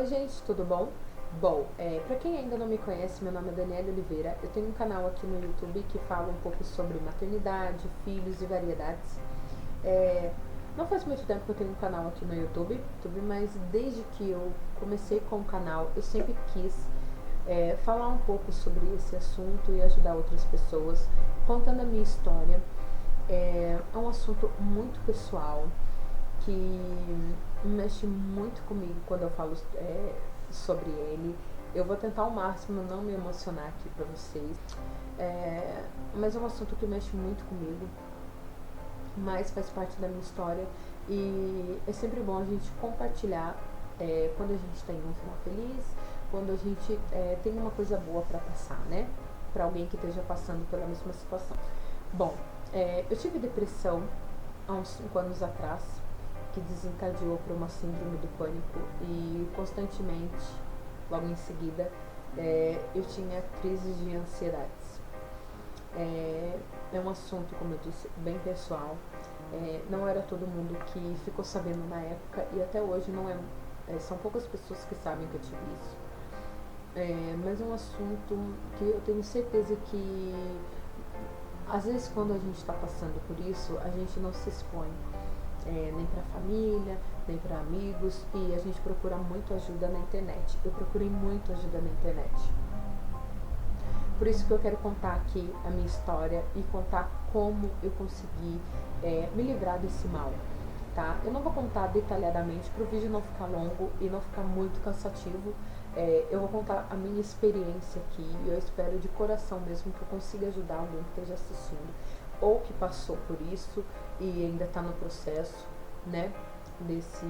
Oi gente, tudo bom? Bom, para quem ainda não me conhece, meu nome é Daniela Oliveira. Eu tenho um canal aqui no YouTube que fala um pouco sobre maternidade, filhos e variedades. Não faz muito tempo que eu tenho um canal aqui no YouTube, mas desde que eu comecei com o canal, eu sempre quis falar um pouco sobre esse assunto e ajudar outras pessoas, contando a minha história. É um assunto muito pessoal que mexe muito comigo quando eu falo sobre ele. Eu vou tentar ao máximo não me emocionar aqui pra vocês, mas é um assunto que mexe muito comigo, mas faz parte da minha história e é sempre bom a gente compartilhar quando a gente tem um final feliz, quando a gente tem uma coisa boa pra passar, né? Pra alguém que esteja passando pela mesma situação. Bom, eu tive depressão há uns 5 anos atrás, que desencadeou para uma síndrome do pânico e constantemente, logo em seguida, eu tinha crises de ansiedades. É um assunto, como eu disse, bem pessoal. Não era todo mundo que ficou sabendo na época e até hoje não são poucas pessoas que sabem que eu tive isso. Mas é um assunto que eu tenho certeza que às vezes quando a gente está passando por isso, a gente não se expõe nem para família, nem para amigos, e a gente procura muito ajuda na internet. Eu procurei muito ajuda na internet. Por isso que eu quero contar aqui a minha história e contar como eu consegui me livrar desse mal, tá? Eu não vou contar detalhadamente para o vídeo não ficar longo e não ficar muito cansativo. Eu vou contar a minha experiência aqui e eu espero de coração mesmo que eu consiga ajudar alguém que esteja assistindo ou que passou por isso e ainda está no processo, né, desse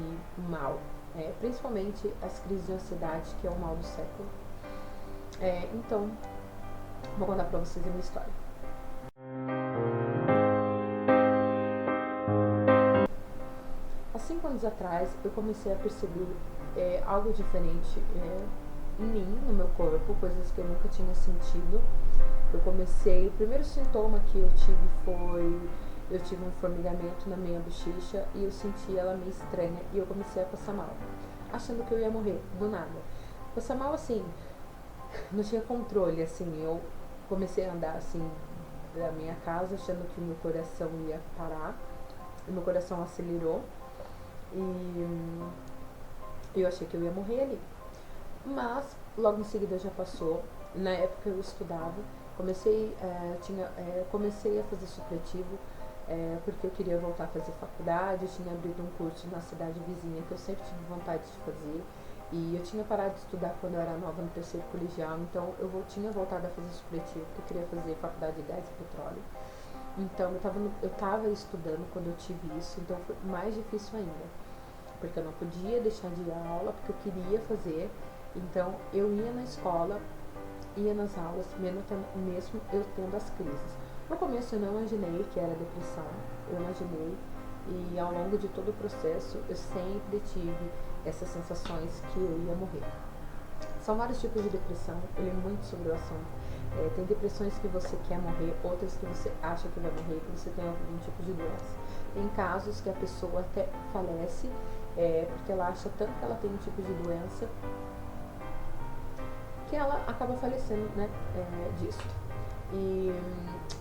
mal. Principalmente as crises de ansiedade, que é o mal do século. Então, vou contar pra vocês a minha história. Há 5 anos atrás, eu comecei a perceber algo diferente em mim, no meu corpo, coisas que eu nunca tinha sentido. O primeiro sintoma que eu tive foi, eu tive um formigamento na minha bochecha e eu senti ela meio estranha e eu comecei a passar mal, achando que eu ia morrer, do nada. Passar mal assim, não tinha controle, assim, eu comecei a andar assim da minha casa achando que o meu coração ia parar, o meu coração acelerou e eu achei que eu ia morrer ali. Mas logo em seguida já passou. Na época eu estudava, comecei a fazer supletivo porque eu queria voltar a fazer faculdade. Eu tinha abrido um curso na cidade vizinha que eu sempre tive vontade de fazer. E eu tinha parado de estudar quando eu era nova no terceiro colegial, então tinha voltado a fazer supletivo porque eu queria fazer faculdade de gás e petróleo. Então eu tava estudando quando eu tive isso, então foi mais difícil ainda, porque eu não podia deixar de ir à aula porque eu queria fazer. Então eu ia na escola, ia nas aulas, mesmo eu tendo as crises. No começo eu não imaginei que era depressão, eu imaginei, e ao longo de todo o processo eu sempre tive essas sensações que eu ia morrer. São vários tipos de depressão, eu li muito sobre o assunto. Tem depressões que você quer morrer, outras que você acha que vai morrer, que você tem algum tipo de doença. Tem casos que a pessoa até falece porque ela acha tanto que ela tem um tipo de doença que ela acaba falecendo, né, disso. E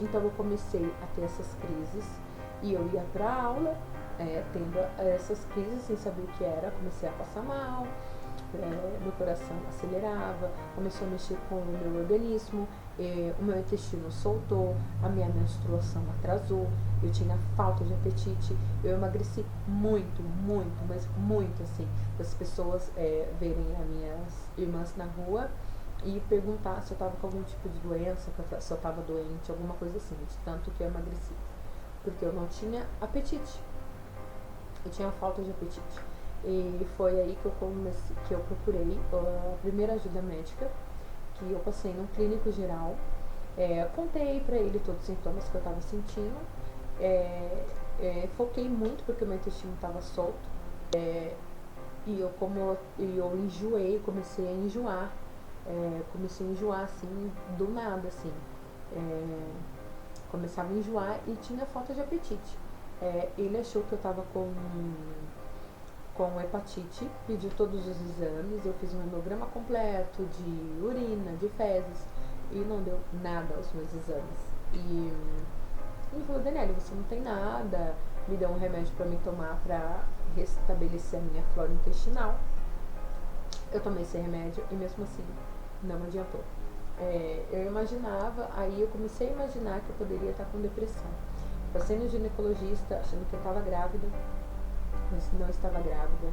então eu comecei a ter essas crises e eu ia pra aula tendo essas crises sem saber o que era, comecei a passar mal, meu coração acelerava, começou a mexer com o meu organismo, o meu intestino soltou, a minha menstruação atrasou, eu tinha falta de apetite, eu emagreci muito, muito, mas muito assim, as pessoas verem as minhas irmãs na rua e perguntar se eu tava com algum tipo de doença, se eu tava doente, alguma coisa assim, de tanto que eu emagreci, porque eu não tinha apetite, eu tinha falta de apetite. E foi aí que eu procurei a primeira ajuda médica, que eu passei num clínico geral, contei pra ele todos os sintomas que eu tava sentindo, foquei muito porque o meu intestino tava solto, e eu enjoei, comecei a enjoar assim, do nada assim, começava a enjoar e tinha falta de apetite. Ele achou que eu tava com com hepatite, pediu todos os exames, eu fiz um hemograma completo de urina, de fezes, e não deu nada aos meus exames. E ele falou: Daniela, você não tem nada. Me deu um remédio para me tomar para restabelecer a minha flora intestinal. Eu tomei esse remédio e mesmo assim não adiantou. Eu imaginava, aí eu comecei a imaginar que eu poderia estar com depressão. Passei no ginecologista achando que eu estava grávida, mas não estava grávida.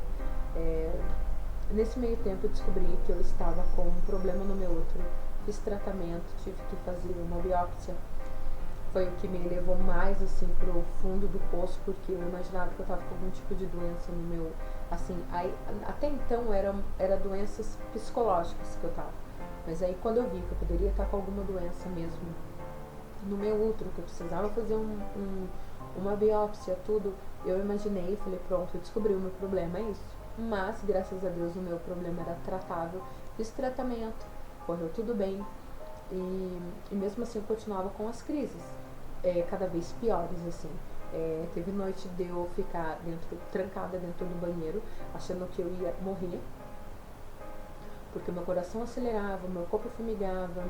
Nesse meio tempo eu descobri que eu estava com um problema no meu útero. Fiz tratamento, tive que fazer uma biópsia. Foi o que me levou mais assim pro fundo do poço, porque eu imaginava que eu estava com algum tipo de doença no meu, assim, aí, até então era doenças psicológicas que eu tava. Mas aí quando eu vi que eu poderia estar com alguma doença mesmo no meu útero, que eu precisava fazer uma biópsia, tudo, eu imaginei e falei: pronto, eu descobri o meu problema, é isso. Mas graças a Deus o meu problema era tratável, fiz tratamento, correu tudo bem. E mesmo assim eu continuava com as crises, cada vez piores, assim. Teve noite de eu ficar trancada dentro do banheiro, achando que eu ia morrer, porque meu coração acelerava, meu corpo formigava.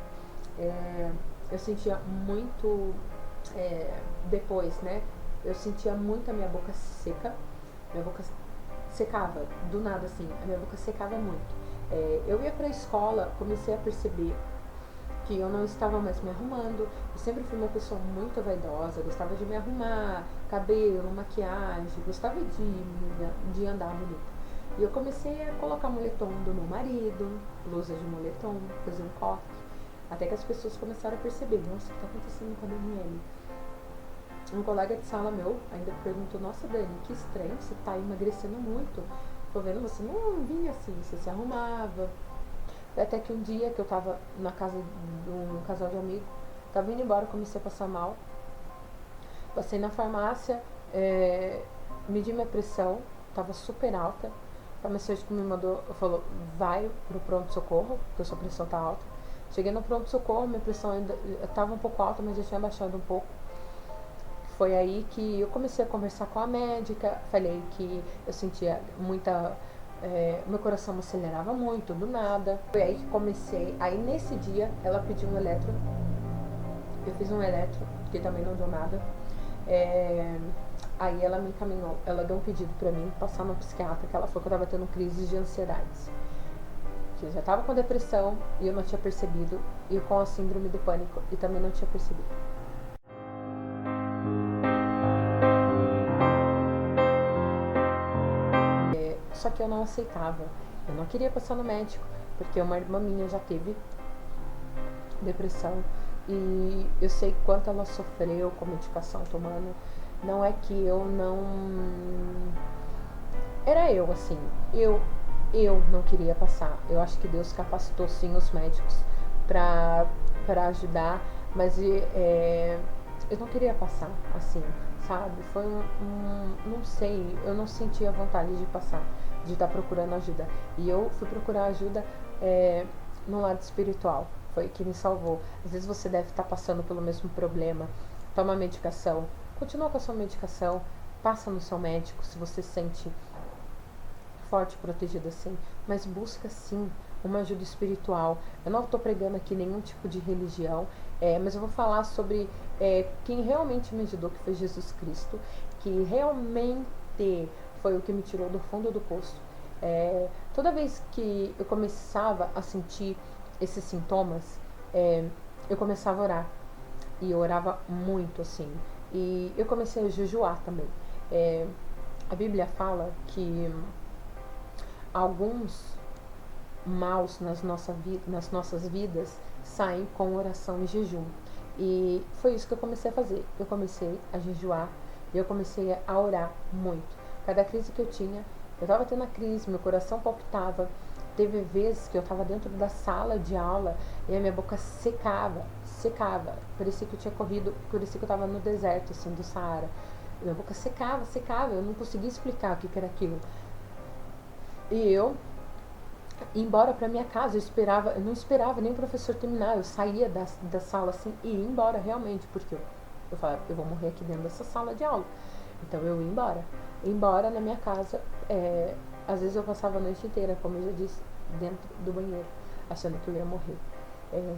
Eu sentia muito, depois, né? Eu sentia muito a minha boca seca, minha boca secava, do nada assim, a minha boca secava muito. Eu ia pra escola, comecei a perceber que eu não estava mais me arrumando. Eu sempre fui uma pessoa muito vaidosa, gostava de me arrumar, cabelo, maquiagem, gostava de andar bonita. E eu comecei a colocar moletom do meu marido, blusa de moletom, fazer um coque, até que as pessoas começaram a perceber: nossa, o que está acontecendo com a Daniele? Um colega de sala meu ainda perguntou: nossa, Dani, que estranho, você está emagrecendo muito. Tô vendo, você não vinha assim, você se arrumava. Até que um dia que eu tava na casa de um casal de amigos, tava indo embora, comecei a passar mal. Passei na farmácia, medi minha pressão, tava super alta. O farmacêutico me mandou, falou: vai pro pronto-socorro, porque a sua pressão tá alta. Cheguei no pronto-socorro, minha pressão ainda tava um pouco alta, mas já tinha baixado um pouco. Foi aí que eu comecei a conversar com a médica, falei que eu sentia muita... meu coração me acelerava muito, do nada. Foi aí que comecei. Aí nesse dia ela pediu um eletro. Eu fiz um eletro, que também não deu nada. Aí ela me encaminhou, ela deu um pedido pra mim passar no psiquiatra, que ela falou que eu tava tendo crises de ansiedade. Que eu já tava com depressão e eu não tinha percebido, e com a síndrome do pânico e também não tinha percebido. Só que eu não aceitava, eu não queria passar no médico, porque uma irmã minha já teve depressão e eu sei quanto ela sofreu com a medicação tomando. Não é que eu não... Era eu, assim, eu não queria passar. Eu acho que Deus capacitou sim os médicos pra ajudar, mas eu não queria passar, assim, sabe? Foi não sei, eu não sentia vontade de passar, de estar procurando ajuda. E eu fui procurar ajuda no lado espiritual, foi que me salvou. Às vezes você deve estar passando pelo mesmo problema, toma medicação, continua com a sua medicação, passa no seu médico se você sente forte, protegido assim, mas busca sim uma ajuda espiritual. Eu não estou pregando aqui nenhum tipo de religião, mas eu vou falar sobre quem realmente me ajudou, que foi Jesus Cristo, que realmente foi o que me tirou do fundo do poço. Toda vez que eu começava a sentir esses sintomas, eu começava a orar, e eu orava muito assim, e eu comecei a jejuar também. A Bíblia fala que alguns maus nas nossas vidas saem com oração e jejum. E foi isso que eu comecei a fazer. Eu comecei a jejuar e eu comecei a orar muito. Cada crise que eu tinha, eu estava tendo a crise, meu coração palpitava. Teve vezes que eu estava dentro da sala de aula e a minha boca secava. Parecia que eu tinha corrido, parecia que eu estava no deserto, assim, do Saara. Minha boca secava, eu não conseguia explicar o que era aquilo. E eu ia embora pra minha casa, eu não esperava nem o professor terminar, eu saía da sala assim e ia embora realmente, porque eu falava: eu vou morrer aqui dentro dessa sala de aula. Então eu ia embora. Embora na minha casa, às vezes eu passava a noite inteira, como eu já disse, dentro do banheiro, achando que eu ia morrer.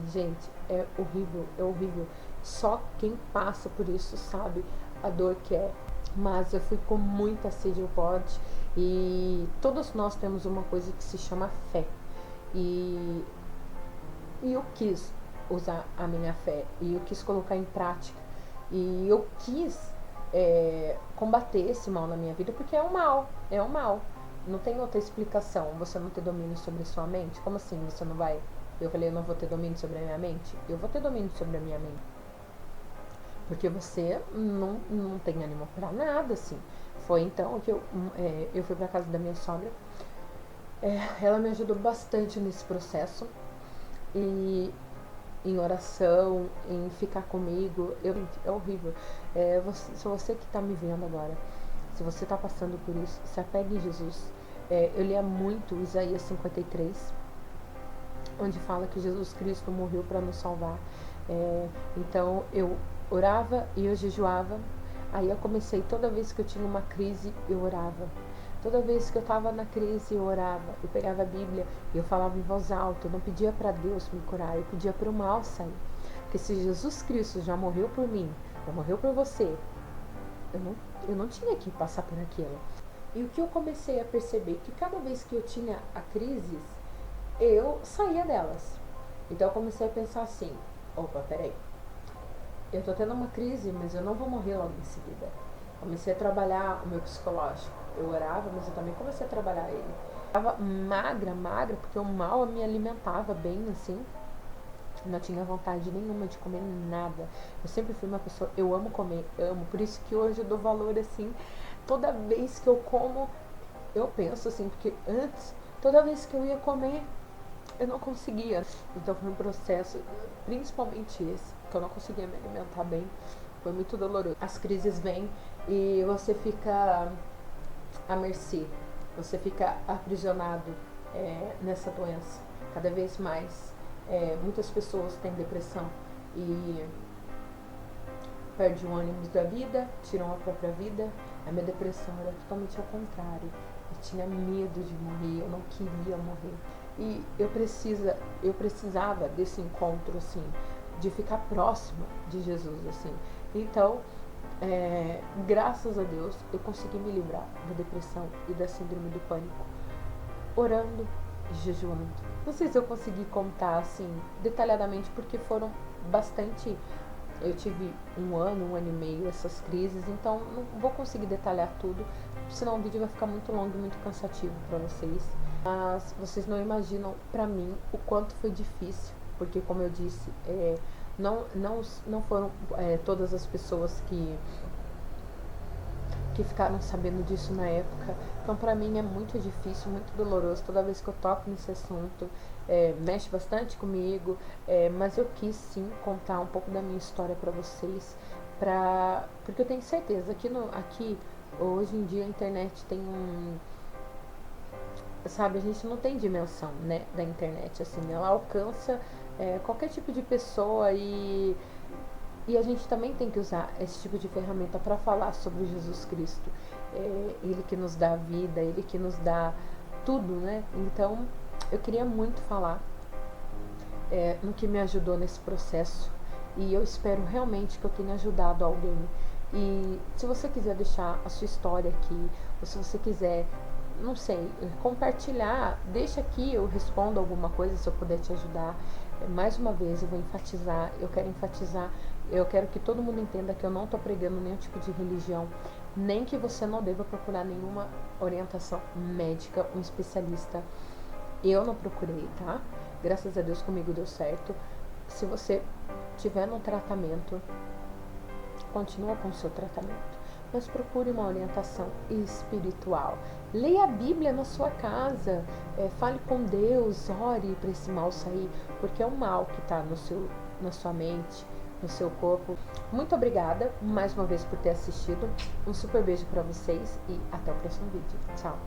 Gente, é horrível, é horrível. Só quem passa por isso sabe a dor que é. Mas eu fui com muita sede ao pote e todos nós temos uma coisa que se chama fé. E, e eu quis usar a minha fé e eu quis colocar em prática. E eu quis combater esse mal na minha vida porque é um mal, é um mal. Não tem outra explicação. Você não ter domínio sobre a sua mente? Como assim você não vai? Eu falei, eu não vou ter domínio sobre a minha mente? Eu vou ter domínio sobre a minha mente. Porque você não tem ânimo pra nada, assim. Foi então que eu fui pra casa da minha sogra. Ela me ajudou bastante nesse processo. E em oração, em ficar comigo. É horrível. Se você que tá me vendo agora, se você tá passando por isso, se apegue em Jesus. Eu lia muito Isaías 53, onde fala que Jesus Cristo morreu para nos salvar. Então eu orava e eu jejuava. Aí eu comecei, toda vez que eu tinha uma crise, eu orava. Toda vez que eu estava na crise, eu orava. Eu pegava a Bíblia e eu falava em voz alta. Eu não pedia para Deus me curar, eu pedia para o mal sair. Porque se Jesus Cristo já morreu por mim, já morreu por você, eu não tinha que passar por aquilo. E o que eu comecei a perceber, que cada vez que eu tinha a crise, eu saía delas. Então eu comecei a pensar assim, opa, peraí, eu tô tendo uma crise, mas eu não vou morrer logo em seguida. Comecei a trabalhar o meu psicológico. Eu orava, mas eu também comecei a trabalhar ele. Eu tava magra, porque o mal me alimentava bem, assim. Não tinha vontade nenhuma de comer nada. Eu sempre fui uma pessoa, eu amo comer, amo. Por isso que hoje eu dou valor, assim, toda vez que eu como, eu penso assim, porque antes, toda vez que eu ia comer, eu não conseguia. Então foi um processo, principalmente esse, que eu não conseguia me alimentar bem. Foi muito doloroso. As crises vêm e você fica à mercê. Você fica aprisionado nessa doença. Cada vez mais. Muitas pessoas têm depressão e perdem o ânimo da vida, tiram a própria vida. A minha depressão era totalmente ao contrário. Eu tinha medo de morrer, eu não queria morrer. E eu precisava desse encontro, assim, de ficar próxima de Jesus, assim. Então, graças a Deus, eu consegui me livrar da depressão e da síndrome do pânico, orando e jejuando. Não sei se eu consegui contar, assim, detalhadamente, porque foram bastante... Eu tive um ano e meio essas crises, então não vou conseguir detalhar tudo, senão o vídeo vai ficar muito longo e muito cansativo para vocês. Mas vocês não imaginam, para mim, o quanto foi difícil, porque como eu disse, não foram todas as pessoas que ficaram sabendo disso na época. Então para mim é muito difícil, muito doloroso. Toda vez que eu toco nesse assunto, mexe bastante comigo, mas eu quis sim contar um pouco da minha história para vocês, porque eu tenho certeza que aqui hoje em dia a internet tem sabe, a gente não tem dimensão, né, da internet, assim, ela alcança qualquer tipo de pessoa e a gente também tem que usar esse tipo de ferramenta para falar sobre Jesus Cristo. Ele que nos dá a vida, Ele que nos dá tudo, né? Então, eu queria muito falar no que me ajudou nesse processo. E eu espero realmente que eu tenha ajudado alguém. E se você quiser deixar a sua história aqui, ou se você quiser, não sei, compartilhar, deixa aqui, eu respondo alguma coisa se eu puder te ajudar. Mais uma vez, eu vou enfatizar, eu quero que todo mundo entenda que eu não estou pregando nenhum tipo de religião, nem que você não deva procurar nenhuma orientação médica, um especialista. Eu não procurei, tá? Graças a Deus comigo deu certo. Se você tiver no tratamento, continua com o seu tratamento, mas procure uma orientação espiritual. Leia a Bíblia na sua casa, fale com Deus, ore para esse mal sair, porque é um mal que está na sua mente, no seu corpo. Muito obrigada mais uma vez por ter assistido. Um super beijo para vocês e até o próximo vídeo. Tchau!